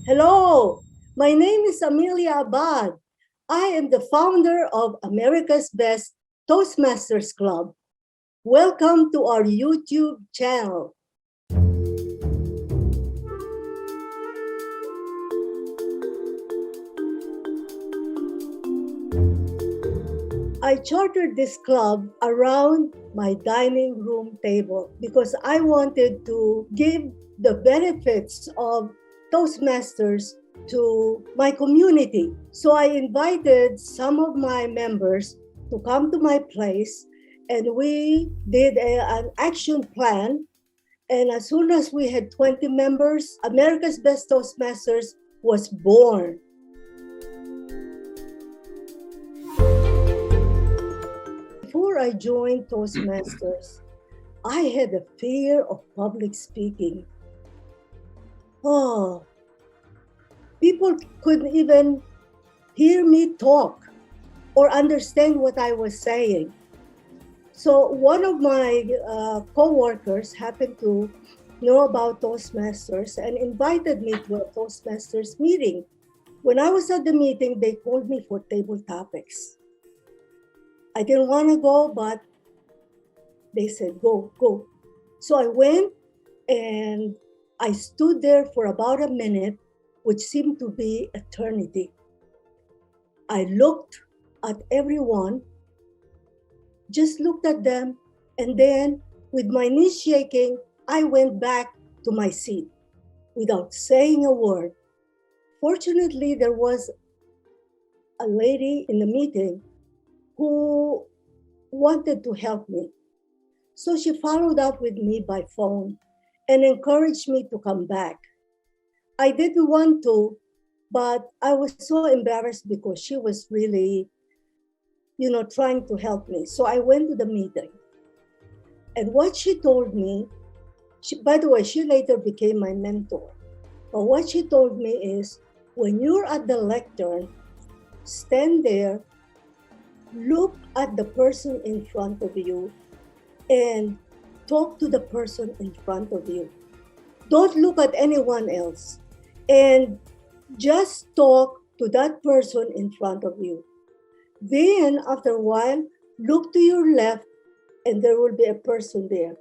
Hello, my name is Amelia Abad. I am the founder of America's Best Toastmasters Club. Welcome to our YouTube channel. I chartered this club around my dining room table because I wanted to give the benefits of Toastmasters to my community. So I invited some of my members to come to my place, and we did an action plan. And as soon as we had 20 members, America's Best Toastmasters was born. Before I joined Toastmasters, I had a fear of public speaking. Oh, people couldn't even hear me talk or understand what I was saying. So one of my co-workers happened to know about Toastmasters and invited me to a Toastmasters meeting. When I was at the meeting, they called me for table topics. I didn't want to go, but they said, go. So I went and I stood there for about a minute, which seemed to be eternity. I looked at everyone, just looked at them, and then with my knees shaking, I went back to my seat without saying a word. Fortunately, there was a lady in the meeting who wanted to help me. So she followed up with me by phone and encouraged me to come back. I didn't want to, but I was so embarrassed because she was really, trying to help me. So I went to the meeting. And what she told me, by the way, she later became my mentor. But what she told me is, when you're at the lectern, stand there, look at the person in front of you, and talk to the person in front of you. Don't look at anyone else. And just talk to that person in front of you. Then, after a while, look to your left, and there will be a person there.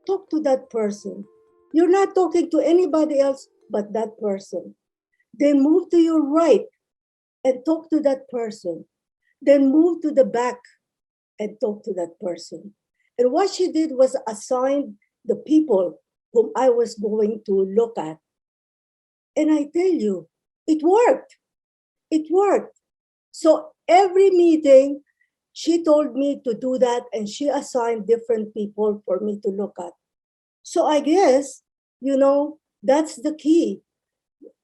Talk to that person. You're not talking to anybody else but that person. Then move to your right and talk to that person. Then move to the back and talk to that person. And what she did was assign the people whom I was going to look at. And I tell you, it worked. It worked. So every meeting, she told me to do that, and she assigned different people for me to look at. So I guess, that's the key.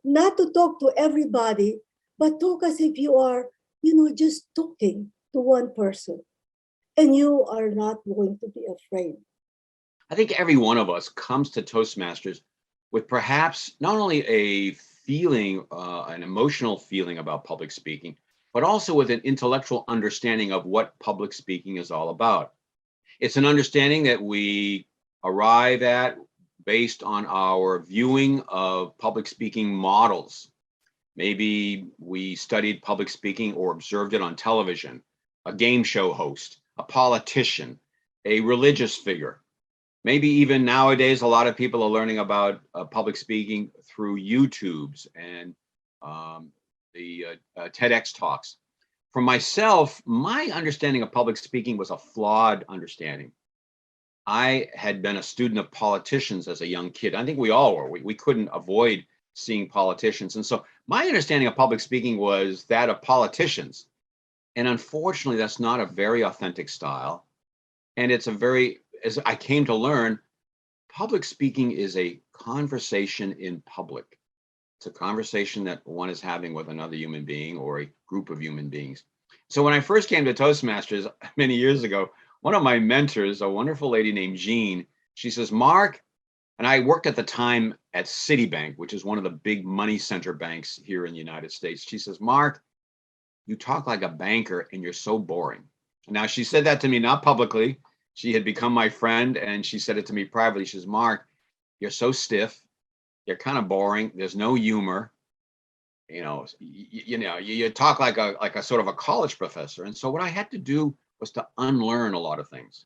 Not to talk to everybody, but talk as if you are, just talking to one person. And you are not going to be afraid. I think every one of us comes to Toastmasters with perhaps not only a feeling, an emotional feeling about public speaking, but also with an intellectual understanding of what public speaking is all about. It's an understanding that we arrive at based on our viewing of public speaking models. Maybe we studied public speaking or observed it on television, a game show host, a politician, a religious figure. Maybe even nowadays, a lot of people are learning about public speaking through YouTubes and the TEDx talks. For myself, my understanding of public speaking was a flawed understanding. I had been a student of politicians as a young kid. I think we all were. We couldn't avoid seeing politicians. And so my understanding of public speaking was that of politicians. And unfortunately, that's not a very authentic style. And it's as I came to learn, public speaking is a conversation in public. It's a conversation that one is having with another human being or a group of human beings. So when I first came to Toastmasters many years ago, one of my mentors, a wonderful lady named Jean, she says, Mark, and I worked at the time at Citibank, which is one of the big money center banks here in the United States. She says, Mark, you talk like a banker and you're so boring. Now, she said that to me, not publicly. She had become my friend, and she said it to me privately. She says, Mark, you're so stiff. You're kind of boring. There's no humor. You talk like a sort of a college professor. And so what I had to do was to unlearn a lot of things,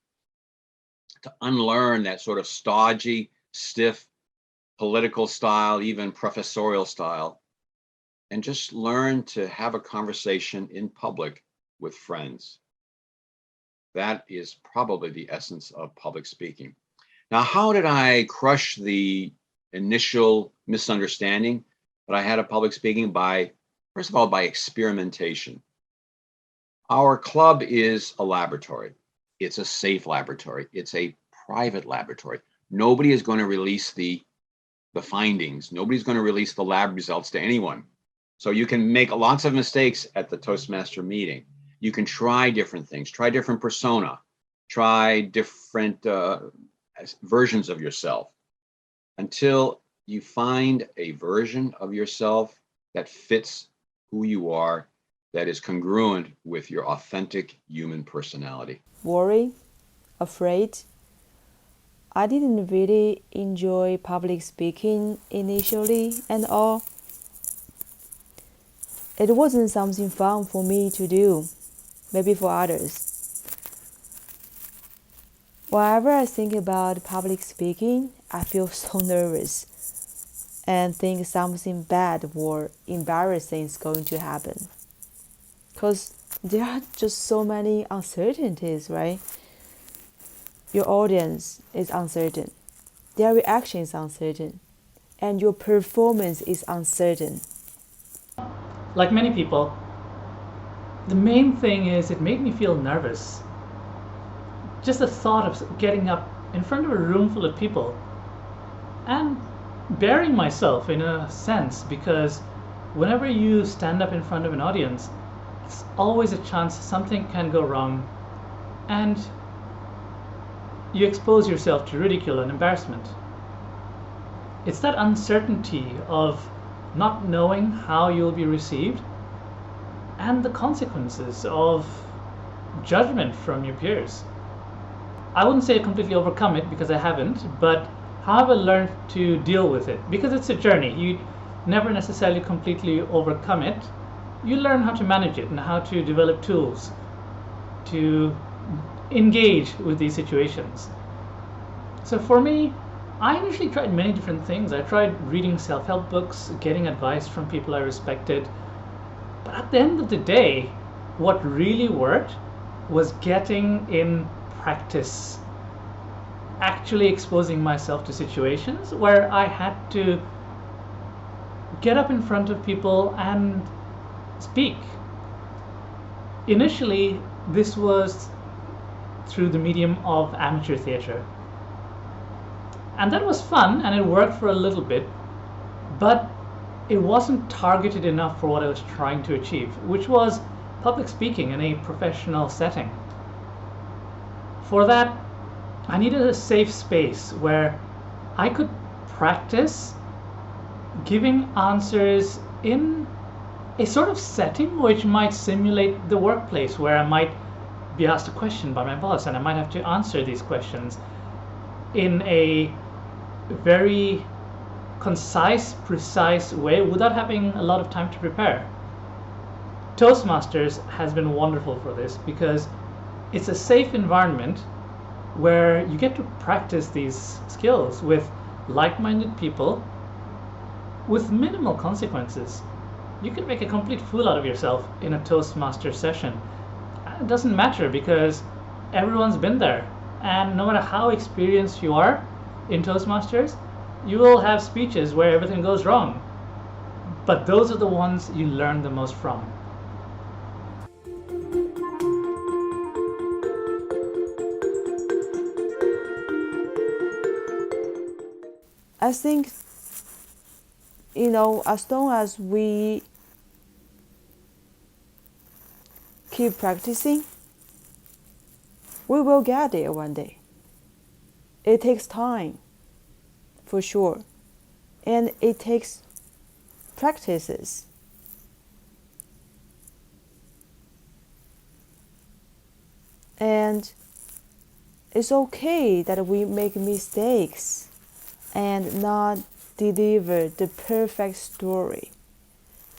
to unlearn that sort of stodgy, stiff political style, even professorial style, and just learn to have a conversation in public with friends. That is probably the essence of public speaking. Now, how did I crush the initial misunderstanding that I had of public speaking? First of all, by experimentation. Our club is a laboratory. It's a safe laboratory. It's a private laboratory. Nobody is going to release the findings. Nobody's going to release the lab results to anyone. So you can make lots of mistakes at the Toastmaster meeting. You can try different things, try different persona, try different versions of yourself until you find a version of yourself that fits who you are, that is congruent with your authentic human personality. Worry, afraid. I didn't really enjoy public speaking initially and all. It wasn't something fun for me to do, maybe for others. Whenever I think about public speaking, I feel so nervous and think something bad or embarrassing is going to happen. Because there are just so many uncertainties, right? Your audience is uncertain, their reaction is uncertain, and your performance is uncertain. Like many people, the main thing is it made me feel nervous. Just the thought of getting up in front of a room full of people and burying myself in a sense, because whenever you stand up in front of an audience, it's always a chance something can go wrong and you expose yourself to ridicule and embarrassment. It's that uncertainty of not knowing how you'll be received and the consequences of judgment from your peers. I wouldn't say I completely overcome it because I haven't, but how have I learned to deal with it? Because it's a journey. You never necessarily completely overcome it. You learn how to manage it and how to develop tools to engage with these situations. So for me, I initially tried many different things. I tried reading self-help books, getting advice from people I respected. But at the end of the day, what really worked was getting in practice, actually exposing myself to situations where I had to get up in front of people and speak. Initially, this was through the medium of amateur theater. And that was fun and it worked for a little bit, but it wasn't targeted enough for what I was trying to achieve, which was public speaking in a professional setting. For that, I needed a safe space where I could practice giving answers in a sort of setting which might simulate the workplace, where I might be asked a question by my boss and I might have to answer these questions in a very concise, precise way without having a lot of time to prepare. Toastmasters has been wonderful for this because it's a safe environment where you get to practice these skills with like-minded people with minimal consequences. You can make a complete fool out of yourself in a Toastmaster session. It doesn't matter because everyone's been there, and no matter how experienced you are in Toastmasters, you will have speeches where everything goes wrong, but those are the ones you learn the most from. I think, as long as we keep practicing, we will get there one day. It takes time, for sure, and it takes practices. And it's okay that we make mistakes and not deliver the perfect story.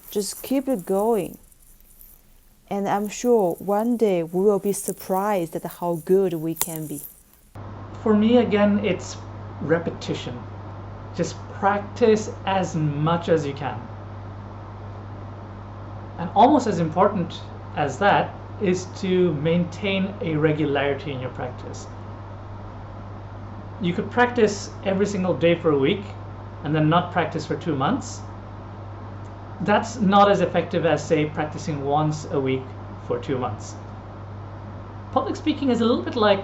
Just keep it going. And I'm sure one day we will be surprised at how good we can be. For me, again, it's repetition. Just practice as much as you can. And almost as important as that is to maintain a regularity in your practice. You could practice every single day for a week and then not practice for 2 months. That's not as effective as, say, practicing once a week for 2 months. Public speaking is a little bit like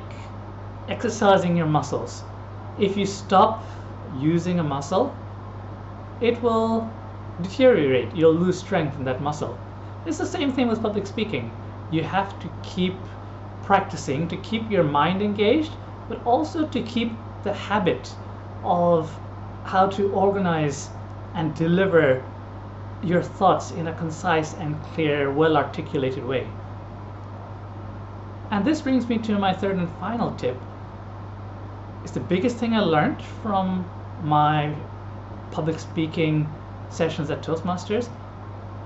exercising your muscles. If you stop using a muscle, it will deteriorate. You'll lose strength in that muscle. It's the same thing with public speaking. You have to keep practicing to keep your mind engaged, but also to keep the habit of how to organize and deliver your thoughts in a concise and clear, well-articulated way. And this brings me to my third and final tip. It's the biggest thing I learned from my public speaking sessions at Toastmasters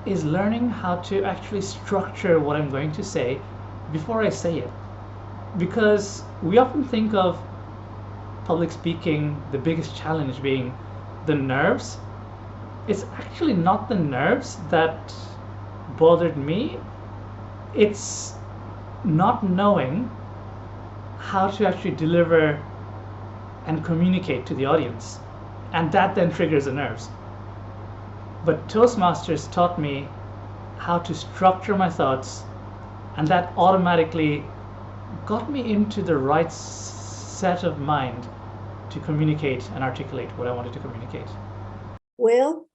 is learning how to actually structure what I'm going to say before I say it. Because we often think of public speaking, the biggest challenge being the nerves. It's actually not the nerves that bothered me. It's not knowing how to actually deliver and communicate to the audience. And that then triggers the nerves. But Toastmasters taught me how to structure my thoughts, and that automatically got me into the right set of mind to communicate and articulate what I wanted to communicate. Well,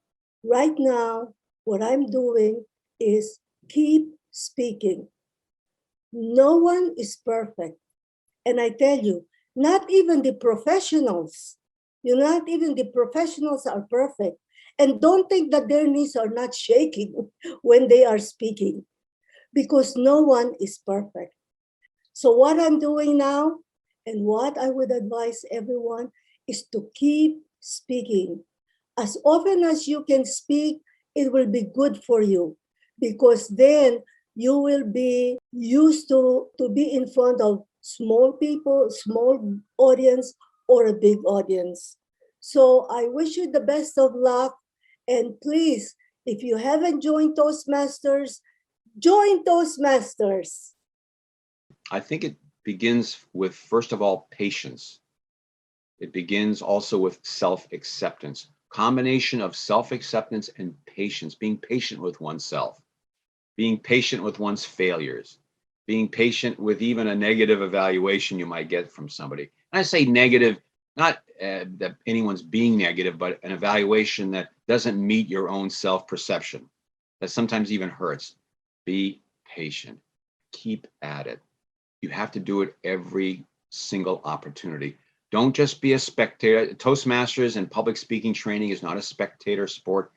right now, what I'm doing is keep speaking. No one is perfect. And I tell you, not even the professionals, not even the professionals are perfect. And don't think that their knees are not shaking when they are speaking, because no one is perfect. So what I'm doing now, and what I would advise everyone, is to keep speaking. As often as you can speak, it will be good for you, because then you will be used to be in front of small people, small audience, or a big audience. So I wish you the best of luck. And please, if you haven't joined Toastmasters, join Toastmasters. I think it begins with, first of all, patience. It begins also with self-acceptance. Combination of self-acceptance and patience, being patient with oneself, being patient with one's failures, being patient with even a negative evaluation you might get from somebody. And I say negative, not that anyone's being negative, but an evaluation that doesn't meet your own self-perception, that sometimes even hurts. Be patient. Keep at it. You have to do it every single opportunity. Don't just be a spectator. Toastmasters and public speaking training is not a spectator sport.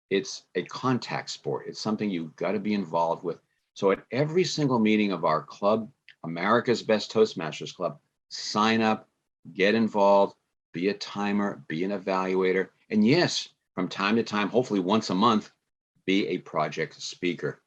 It's a contact sport. It's something you've got to be involved with. So at every single meeting of our club, America's Best Toastmasters Club, sign up, get involved, be a timer, be an evaluator. And yes, from time to time, hopefully once a month, be a project speaker.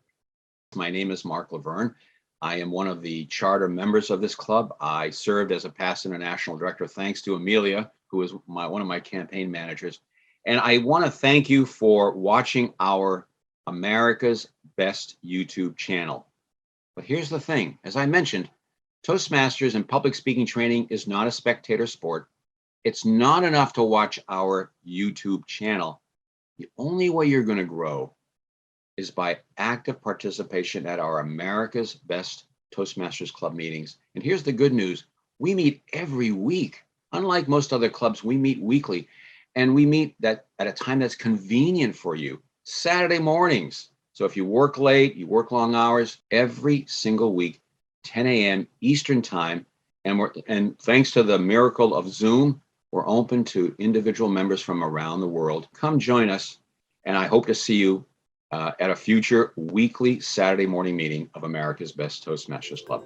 My name is Mark Laverne. I am one of the charter members of this club. I served as a past international director, thanks to Amelia, who is one of my campaign managers. And I want to thank you for watching our America's Best YouTube channel. But here's the thing, as I mentioned, Toastmasters and public speaking training is not a spectator sport. It's not enough to watch our YouTube channel. The only way you're going to grow is by active participation at our America's Best Toastmasters Club meetings. And here's the good news. We meet every week. Unlike most other clubs, we meet weekly. And we meet that at a time that's convenient for you, Saturday mornings. So if you work late, you work long hours, every single week, 10 a.m. Eastern time. And thanks to the miracle of Zoom, we're open to individual members from around the world. Come join us. And I hope to see you at a future weekly Saturday morning meeting of America's Best Toastmasters Club.